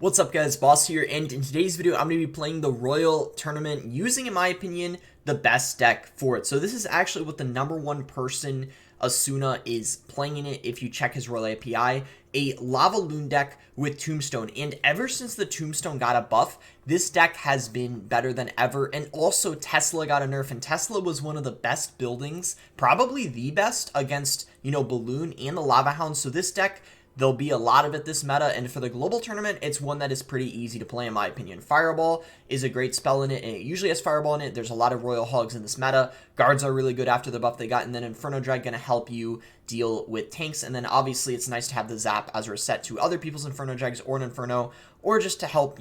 What's up guys, Boss here, and in today's video I'm going to be playing the Royal Tournament using, in my opinion, the best deck for it. So this is actually what the #1 person, Asuna, is playing in it if you check his Royal API, a Lava Loon deck with Tombstone. And ever since the Tombstone got a buff, this deck has been better than ever. And also Tesla got a nerf, and Tesla was one of the best buildings, probably the best, against, Balloon and the Lava Hound. So this deck, there'll be a lot of it this meta, and for the global tournament, it's one that is pretty easy to play in my opinion. Fireball is a great spell in it, and it usually has Fireball in it. There's a lot of Royal Hogs in this meta. Guards are really good after the buff they got, and then Inferno Drag going to help you deal with tanks, and then obviously it's nice to have the Zap as a reset to other people's Inferno Drags or an Inferno, or just to help,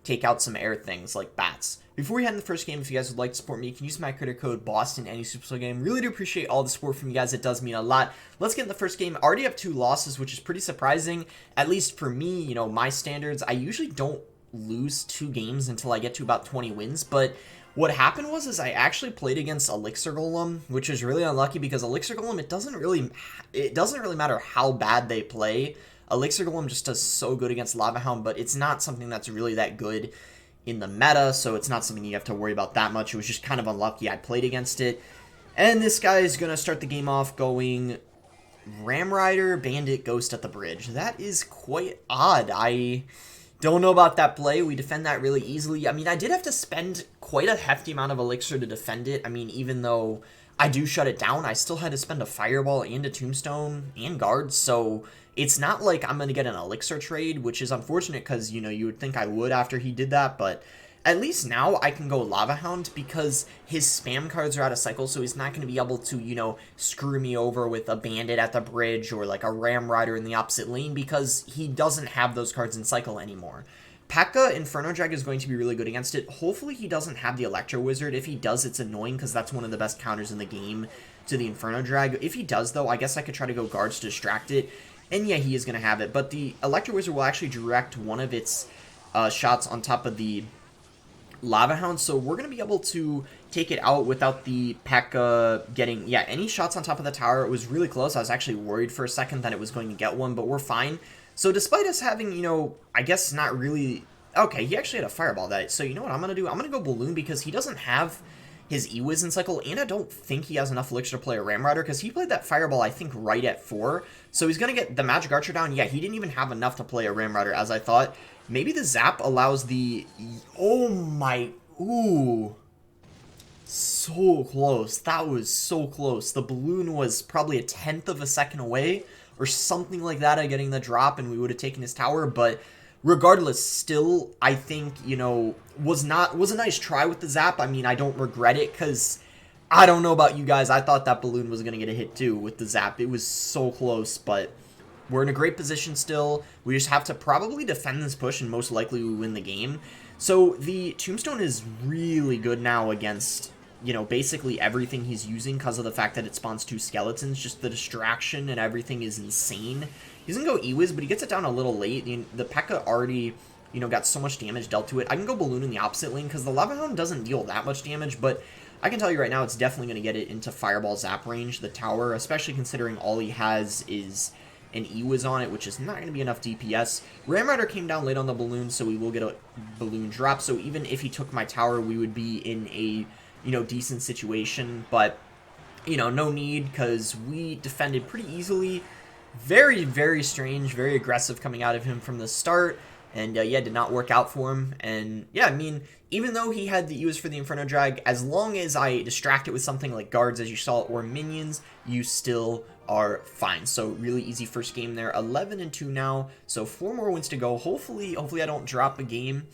take out some air things like bats. Before we head in the first game, if you guys would like to support me, you can use my creator code BOSTON any Supercell game. Really do appreciate all the support from you guys. It does mean a lot. Let's get in the first game. I already have 2 losses, which is pretty surprising, at least for me. My standards, I usually don't lose 2 games until I get to about 20 wins, but what happened was I actually played against Elixir Golem, which is really unlucky because Elixir Golem, it doesn't really matter how bad they play. Elixir Golem just does so good against Lava Hound, but it's not something that's really that good in the meta, so it's not something you have to worry about that much. It was just kind of unlucky I played against it. And this guy is going to start the game off going Ram Rider, Bandit, Ghost at the bridge. That is quite odd. I don't know about that play. We defend that really easily. I mean, I did have to spend quite a hefty amount of Elixir to defend it. I mean, even though I do shut it down, I still had to spend a Fireball and a Tombstone and guards, so it's not like I'm going to get an Elixir trade, which is unfortunate because, you would think I would after he did that, but at least now I can go Lava Hound because his spam cards are out of cycle, so he's not going to be able to, screw me over with a Bandit at the bridge or like a Ram Rider in the opposite lane because he doesn't have those cards in cycle anymore. P.E.K.K.A. Inferno Drag is going to be really good against it. Hopefully he doesn't have the Electro Wizard. If he does, it's annoying because that's one of the best counters in the game to the Inferno Drag. If he does, though, I guess I could try to go guards to distract it. And yeah, he is going to have it. But the Electro Wizard will actually direct one of its shots on top of the Lava Hound. So we're going to be able to take it out without the P.E.K.K.A. getting, any shots on top of the tower. It was really close. I was actually worried for a second that it was going to get one, but we're fine. So despite us having, I guess not really... Okay, he actually had a Fireball that... So you know what I'm going to do? I'm going to go Balloon because he doesn't have his E-Wiz in cycle, and I don't think he has enough Elixir to play a Ram Rider because he played that Fireball, I think, right at 4. So he's going to get the Magic Archer down. Yeah, he didn't even have enough to play a Ram Rider, as I thought. Maybe the Zap allows the... Oh my... Ooh. So close. That was so close. The Balloon was probably a 1/10 of a second away or something like that at getting the drop, and we would have taken his tower, but regardless, still, I think, was a nice try with the Zap. I mean, I don't regret it, because I don't know about you guys, I thought that Balloon was going to get a hit too with the Zap. It was so close, but we're in a great position still. We just have to probably defend this push, and most likely we win the game. So the Tombstone is really good now against... basically everything he's using because of the fact that it spawns 2 skeletons. Just the distraction and everything is insane. He doesn't go E-Wiz, but he gets it down a little late. The P.E.K.K.A. already, got so much damage dealt to it. I can go Balloon in the opposite lane because the Lava Hound doesn't deal that much damage, but I can tell you right now it's definitely going to get it into Fireball Zap range, the tower, especially considering all he has is an E-Wiz on it, which is not going to be enough DPS. Ram Rider came down late on the Balloon, so we will get a Balloon drop. So even if he took my tower, we would be in a decent situation, but, no need, because we defended pretty easily. Very, very strange, very aggressive coming out of him from the start, and, yeah, did not work out for him, and, yeah, I mean, even though he had the use for the Inferno Drag, as long as I distract it with something like guards, as you saw, or minions, you still are fine. So, really easy first game there. 11-2 now, so 4 more wins to go. Hopefully I don't drop a game.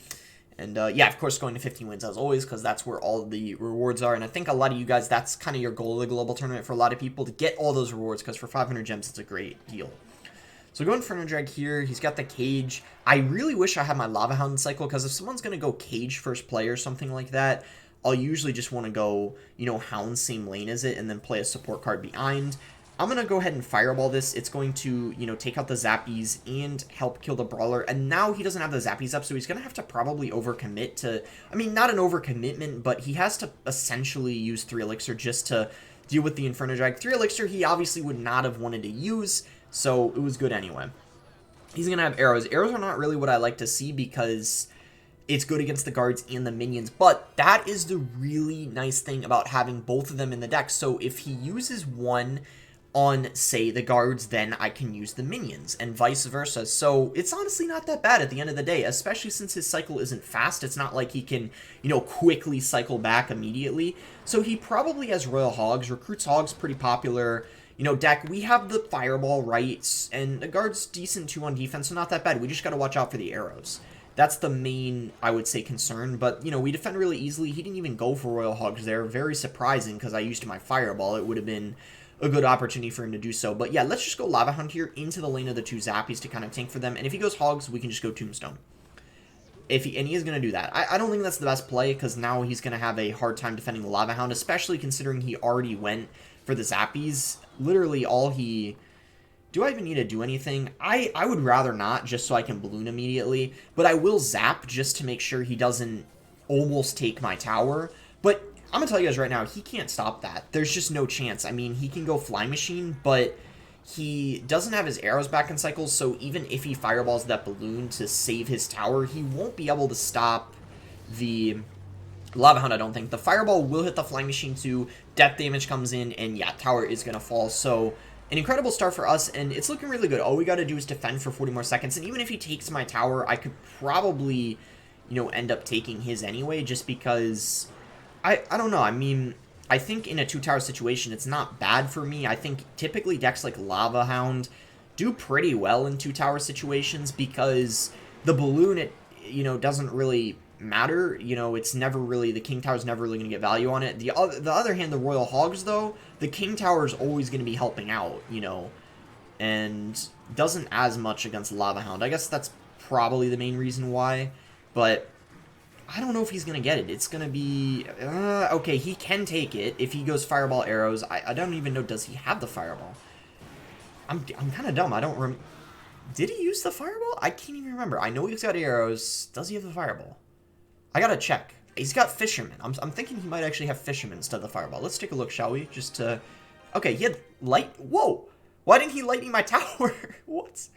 And, yeah, of course, going to 15 wins as always, because that's where all the rewards are. And I think a lot of you guys, that's kind of your goal of the global tournament for a lot of people, to get all those rewards, because for 500 gems, it's a great deal. So going Inferno Drag here, he's got the Cage. I really wish I had my Lava Hound in cycle, because if someone's going to go Cage first play or something like that, I'll usually just want to go, Hound same lane as it, and then play a support card behind. I'm going to go ahead and Fireball this. It's going to, take out the Zappies and help kill the Brawler. And now he doesn't have the Zappies up, so he's going to have to probably overcommit to... I mean, not an overcommitment, but he has to essentially use 3 Elixir just to deal with the Inferno Drag. 3 Elixir he obviously would not have wanted to use, so it was good anyway. He's going to have arrows. Arrows are not really what I like to see because it's good against the guards and the minions, but that is the really nice thing about having both of them in the deck. So if he uses one on, say, the guards, then I can use the minions, and vice versa. So it's honestly not that bad at the end of the day, especially since his cycle isn't fast. It's not like he can, you know, quickly cycle back immediately. So he probably has Royal Hogs. Recruits Hogs pretty popular, you know, deck. We have the Fireball, right, and the guard's decent too on defense, so not that bad. We just got to watch out for the arrows. That's the main, I would say, concern. But, you know, we defend really easily. He didn't even go for Royal Hogs there. Very surprising because I used my Fireball. It would have been a good opportunity for him to do so. But yeah, let's just go Lava Hound here into the lane of the two Zappies to kind of tank for them. And if he goes Hogs, we can just go Tombstone. And he is going to do that. I don't think that's the best play because now he's going to have a hard time defending the Lava Hound, especially considering he already went for the Zappies. Literally all he... Do I even need to do anything? I would rather not, just so I can balloon immediately. But I will zap just to make sure he doesn't almost take my tower. But I'm going to tell you guys right now, he can't stop that. There's just no chance. I mean, he can go Fly Machine, but he doesn't have his arrows back in cycles. So even if he fireballs that balloon to save his tower, he won't be able to stop the Lava Hound, I don't think. The Fireball will hit the Fly Machine too. Death damage comes in, and yeah, tower is going to fall. So an incredible start for us, and it's looking really good. All we got to do is defend for 40 more seconds, and even if he takes my tower, I could probably, you know, end up taking his anyway, just because, I don't know, I mean, I think in a two-tower situation, it's not bad for me. I think typically decks like Lava Hound do pretty well in two-tower situations, because the balloon, it, you know, doesn't really matter. You know, it's never really, the King Tower's never really going to get value on it. The other hand, the Royal Hogs, though, the King Tower is always going to be helping out, you know, and doesn't as much against Lava Hound. I guess that's probably the main reason why, but I don't know if he's going to get it. It's going to be, okay, he can take it if he goes Fireball Arrows. I don't even know, does he have the Fireball? I'm kind of dumb. I don't did he use the Fireball? I can't even remember. I know he's got arrows. Does he have the Fireball? I gotta check. He's got Fisherman. I'm thinking he might actually have Fisherman instead of the Fireball. Let's take a look, shall we? Just to... Okay, he had light... Whoa! Why didn't he lightning my tower? What?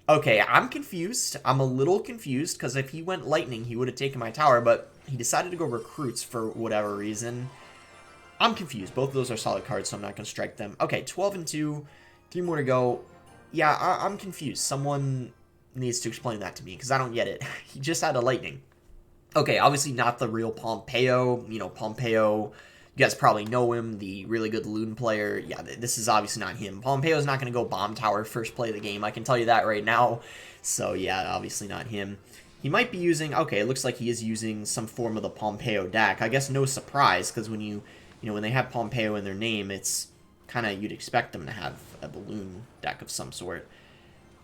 Okay, I'm confused. I'm a little confused, because if he went lightning, he would have taken my tower, but he decided to go recruits for whatever reason. I'm confused. Both of those are solid cards, so I'm not going to strike them. Okay, 12 and 2. 3 more to go. Yeah, I'm confused. Someone needs to explain that to me, because I don't get it. He just had a lightning. Okay, obviously not the real Pompeo. You know, Pompeo, you guys probably know him, the really good Loon player. Yeah, this is obviously not him. Pompeo's not going to go Bomb Tower first play of the game. I can tell you that right now. So, yeah, obviously not him. He might be using... Okay, it looks like he is using some form of the Pompeo deck. I guess no surprise, because when you know, when they have Pompeo in their name, it's kind of... You'd expect them to have a balloon deck of some sort.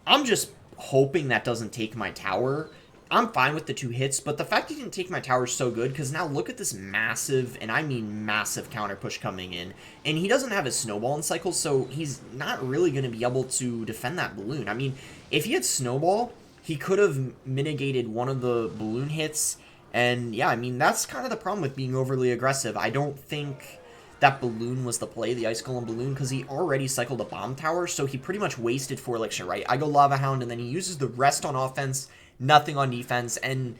I'm just hoping that doesn't take my tower. I'm fine with the 2 hits, but the fact he didn't take my tower is so good, because now look at this massive, and I mean massive, counter push coming in. And he doesn't have his Snowball in cycle, so he's not really going to be able to defend that balloon. I mean, if he had Snowball, he could have mitigated one of the balloon hits, and yeah, I mean, that's kind of the problem with being overly aggressive. I don't think that balloon was the play, the Ice Golem balloon, because he already cycled a Bomb Tower, so he pretty much wasted 4 Elixir, right? I go Lava Hound, and then he uses the rest on offense, nothing on defense, and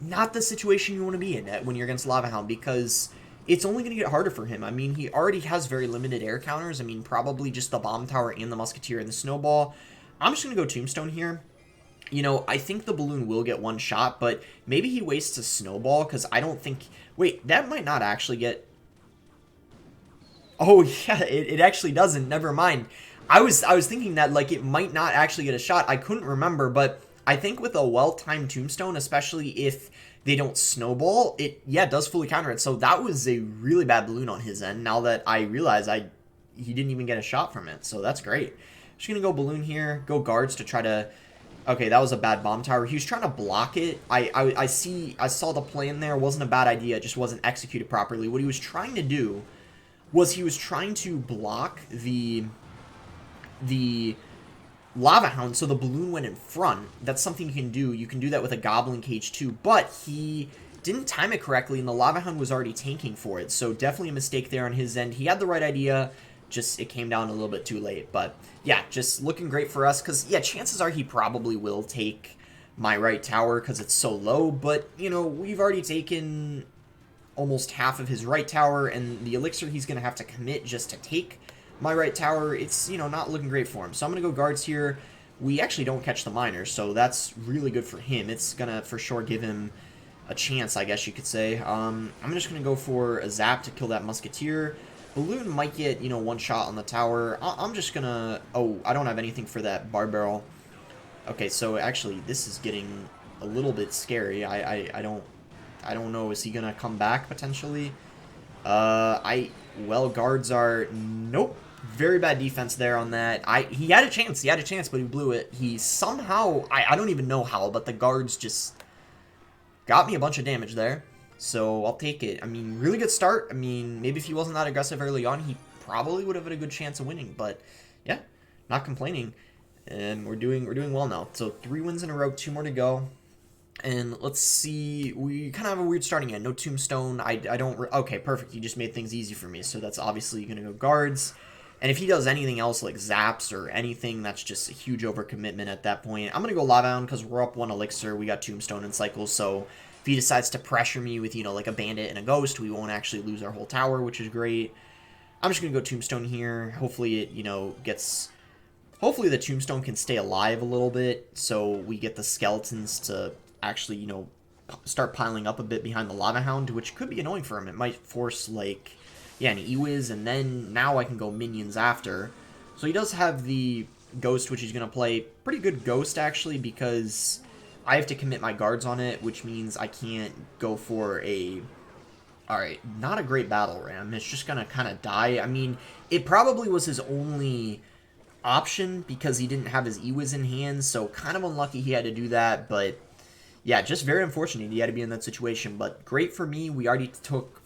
not the situation you want to be in when you're against Lava Hound, because it's only going to get harder for him. I mean, he already has very limited air counters. I mean, probably just the Bomb Tower and the Musketeer and the Snowball. I'm just going to go Tombstone here. You know, I think the balloon will get one shot, but maybe he wastes a Snowball, because I don't think... Wait, that might not actually get... Oh, yeah, it actually doesn't. Never mind. I was thinking that, like, it might not actually get a shot. I couldn't remember, but I think with a well-timed Tombstone, especially if they don't Snowball, it, yeah, does fully counter it. So that was a really bad balloon on his end, now that I realize he didn't even get a shot from it. So that's great. Just going to go balloon here, go guards to try to... Okay, that was a bad Bomb Tower. He was trying to block it. I saw the plan there. It wasn't a bad idea. It just wasn't executed properly. What he was trying to do was he was trying to block the Lava Hound, so the balloon went in front. That's something you can do. You can do that with a Goblin Cage too, but he didn't time it correctly, and the Lava Hound was already tanking for it, so definitely a mistake there on his end. He had the right idea, Just it came down a little bit too late. But yeah, just looking great for us. Because yeah, chances are he probably will take my right tower because it's so low. But you know, we've already taken almost half of his right tower, and the elixir he's going to have to commit just to take my right tower, it's, you know, not looking great for him. So I'm going to go guards here. We actually don't catch the miners, so that's really good for him. It's going to for sure give him a chance, I guess you could say. I'm just going to go for a zap to kill that musketeer. Balloon might get, you know, one shot on the tower. I'm just going to... Oh, I don't have anything for that bar barrel. Okay, so actually this is getting a little bit scary. I don't know. Is he gonna come back potentially? Well, guards are nope. Very bad defense there on that. He had a chance. He had a chance, but he blew it. He somehow I don't even know how, but the guards just got me a bunch of damage there. So I'll take it. I mean, really good start. I mean, maybe if he wasn't that aggressive early on, he probably would have had a good chance of winning. But yeah, not complaining. And we're doing well now. So 3 wins in a row, 2 more to go. And let's see, we kind of have a weird starting end. No tombstone. I don't... Okay, perfect. You just made things easy for me. So that's obviously going to go guards. And if he does anything else like zaps or anything, that's just a huge overcommitment at that point. I'm going to go lava hound because we're up 1 elixir. We got tombstone and cycles. So if he decides to pressure me with, you know, like a bandit and a ghost, we won't actually lose our whole tower, which is great. I'm just going to go tombstone here. Hopefully it, you know, gets... Hopefully the tombstone can stay alive a little bit so we get the skeletons to... actually, you know, start piling up a bit behind the lava hound, which could be annoying for him. It might force, like, yeah, an E-Wiz, and then now I can go minions after. So he does have the ghost, which he's going to play. Pretty good ghost, actually, because I have to commit my guards on it, which means I can't go for a... Alright, not a great battle ram. It's just going to kind of die. I mean, it probably was his only option because he didn't have his E-Wiz in hand, so kind of unlucky he had to do that, but... Yeah, just very unfortunate he had to be in that situation, but great for me. We already took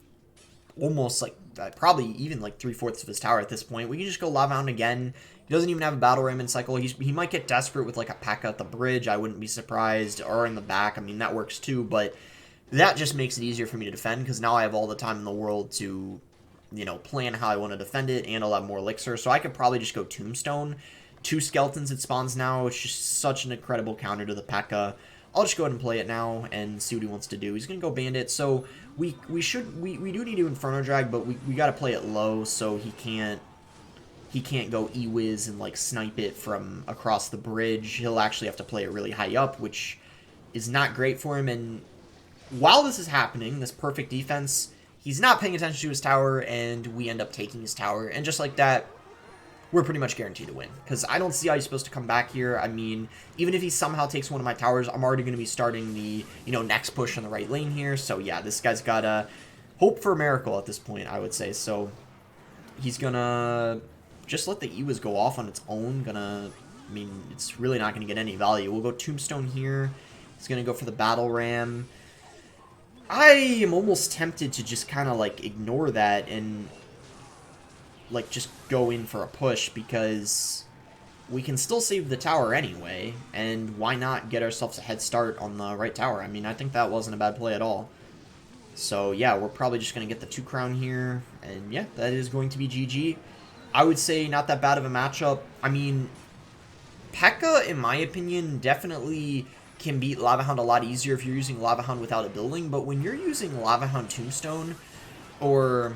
almost, like, probably even, like, 3/4 of his tower at this point. We can just go lava hound again. He doesn't even have a battle ram in cycle. He might get desperate with, like, a pack at the bridge. I wouldn't be surprised. Or in the back. I mean, that works too, but that just makes it easier for me to defend because now I have all the time in the world to, you know, plan how I want to defend it, and I'll have more elixir. So I could probably just go tombstone. 2 skeletons it spawns now. It's just such an incredible counter to the P.E.K.K.A. I'll just go ahead and play it now and see what he wants to do. He's going to go bandit, so we do need to Inferno Drag, but we got to play it low so he can't go E-Wiz and, like, snipe it from across the bridge. He'll actually have to play it really high up, which is not great for him. And while this is happening, this perfect defense, he's not paying attention to his tower, and we end up taking his tower. And just like that, we're pretty much guaranteed to win. Because I don't see how he's supposed to come back here. I mean, even if he somehow takes one of my towers, I'm already going to be starting the, you know, next push in the right lane here. So, yeah, this guy's got to hope for a miracle at this point, I would say. So, he's going to just let the E-Wiz go off on its own. I mean, it's really not going to get any value. We'll go Tombstone here. He's going to go for the Battle Ram. I am almost tempted to just kind of, like, ignore that and... like, just go in for a push, because we can still save the tower anyway, and why not get ourselves a head start on the right tower? I mean, I think that wasn't a bad play at all. So, yeah, we're probably just going to get the 2 crown here, and yeah, that is going to be GG. I would say not that bad of a matchup. I mean, P.E.K.K.A, in my opinion, definitely can beat Lava Hound a lot easier if you're using Lava Hound without a building, but when you're using Lava Hound Tombstone, or...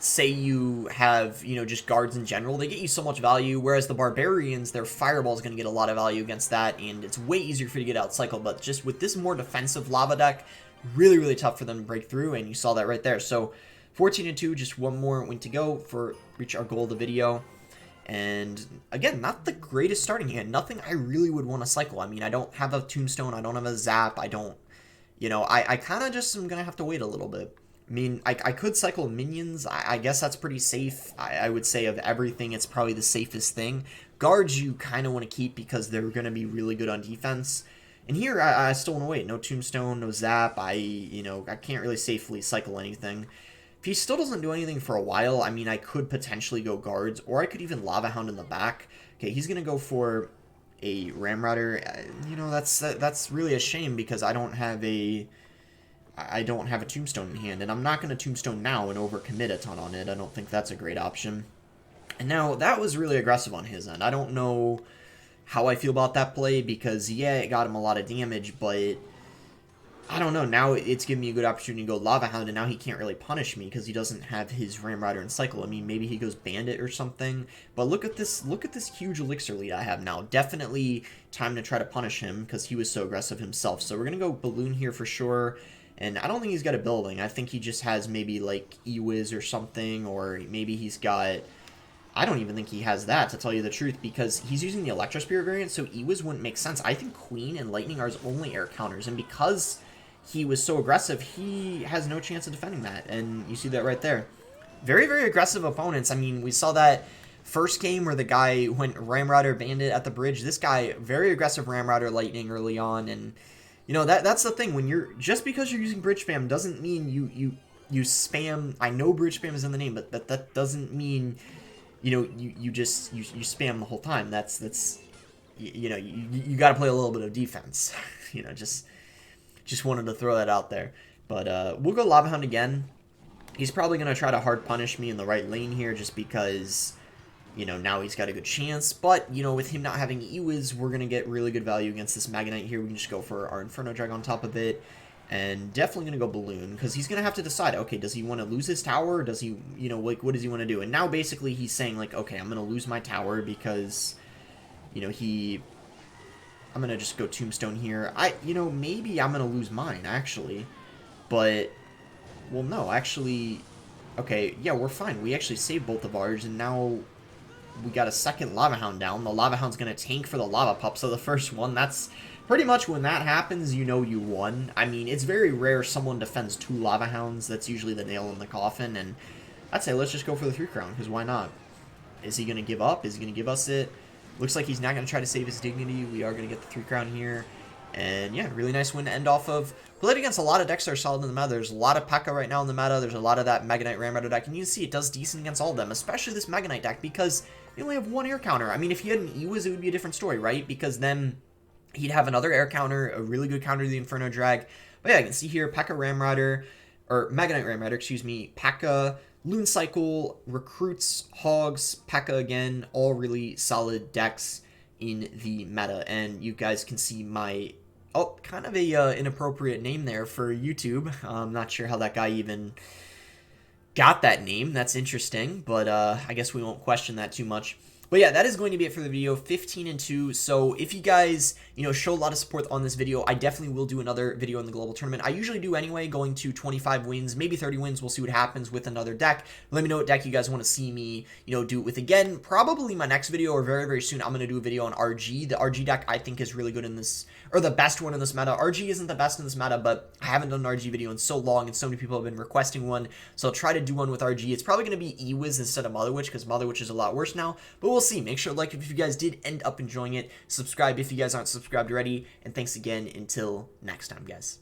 say you have, you know, just guards in general, they get you so much value, whereas the barbarians, their fireball is going to get a lot of value against that, and it's way easier for you to get out cycle. But just with this more defensive lava deck, really, really tough for them to break through, and you saw that right there. So 14-2, just one more win to go for reach our goal of the video. And again, not the greatest starting hand, nothing I really would want to cycle. I mean, I don't have a tombstone, I don't have a zap, I don't, you know, I kind of just am going to have to wait a little bit. I mean, I could cycle minions. I guess that's pretty safe. I would say of everything, it's probably the safest thing. Guards you kind of want to keep because they're going to be really good on defense. And here, I still want to wait. No tombstone, no zap. You know, I can't really safely cycle anything. If he still doesn't do anything for a while, I mean, I could potentially go guards, or I could even lava hound in the back. Okay, he's going to go for a ramrodder. You know, that's really a shame because I don't have a tombstone in hand, and I'm not going to tombstone now and overcommit a ton on it. I don't think that's a great option. And now, that was really aggressive on his end. I don't know how I feel about that play, because, yeah, it got him a lot of damage, but I don't know. Now it's giving me a good opportunity to go Lava Hound, and now he can't really punish me because he doesn't have his Ramrider and Cycle. I mean, maybe he goes Bandit or something. But look at this huge Elixir lead I have now. Definitely time to try to punish him because he was so aggressive himself. So we're going to go Balloon here for sure. And I don't think he's got a building. I think he just has maybe like E-Wiz or something, or maybe he's got... I don't even think he has that, to tell you the truth, because he's using the Electro Spirit variant, so E-Wiz wouldn't make sense. I think Queen and Lightning are his only air counters, and because he was so aggressive, he has no chance of defending that, and you see that right there. Very, very aggressive opponents. I mean, we saw that first game where the guy went Ramrider Bandit at the bridge. This guy, very aggressive Ramrider Lightning early on, and, you know, that's the thing. When you're, just because you're using bridge spam doesn't mean you spam. I know bridge spam is in the name, but that doesn't mean, you know, you just spam the whole time. That's you know, you got to play a little bit of defense. You know, just wanted to throw that out there. But we'll go Lava Hound again. He's probably going to try to hard punish me in the right lane here just because, you know, now he's got a good chance. But, you know, with him not having E-Wiz, we're going to get really good value against this Mega Knight here. We can just go for our Inferno Drag on top of it. And definitely going to go Balloon because he's going to have to decide, okay, does he want to lose his tower? Or does he, you know, like, what does he want to do? And now basically he's saying, like, okay, I'm going to lose my tower because, you know, I'm going to just go Tombstone here. You know, maybe I'm going to lose mine, actually. But, well, no, actually, okay, yeah, we're fine. We actually saved both of ours, and now we got a second Lava Hound down. The Lava Hound's going to tank for the Lava Pup, so the first one, that's pretty much when that happens, you know you won. I mean, it's very rare someone defends 2 Lava Hounds. That's usually the nail in the coffin, and I'd say let's just go for the 3 crown, because why not? Is he going to give up? Is he going to give us it? Looks like he's not going to try to save his dignity. We are going to get the 3 crown here. And yeah, really nice win to end off of. Played against a lot of decks that are solid in the meta. There's a lot of P.E.K.K.A right now in the meta. There's a lot of that Mega Knight Ramrider deck. And you can see it does decent against all of them, especially this Mega Knight deck, because they only have 1 air counter. I mean, if he had an E-Wiz, it would be a different story, right? Because then he'd have another air counter, a really good counter to the Inferno Drag. But yeah, you can see here, P.E.K.K.A Ramrider, or Mega Knight Ramrider, excuse me, P.E.K.K.A, Loon Cycle, Recruits, Hogs, P.E.K.K.A again, all really solid decks in the meta. And you guys can see my, oh, kind of a inappropriate name there for YouTube. I'm not sure how that guy even got that name. That's interesting, but I guess we won't question that too much. But yeah, that is going to be it for the video, 15-2. So if you guys, you know, show a lot of support on this video, I definitely will do another video in the global tournament. I usually do anyway, going to 25 wins, maybe 30 wins. We'll see what happens with another deck. Let me know what deck you guys want to see me, you know, do it with again. Probably my next video or very, very soon, I'm going to do a video on RG. The RG deck I think is really good in this, or the best one in this meta. RG isn't the best in this meta, but I haven't done an RG video in so long, and so many people have been requesting one. So I'll try to do one with RG. It's probably going to be E-Wiz instead of Mother Witch, because Mother Witch is a lot worse now. But we'll see. Make sure to like if you guys did end up enjoying it. Subscribe if you guys aren't subscribed already. And thanks again until next time, guys.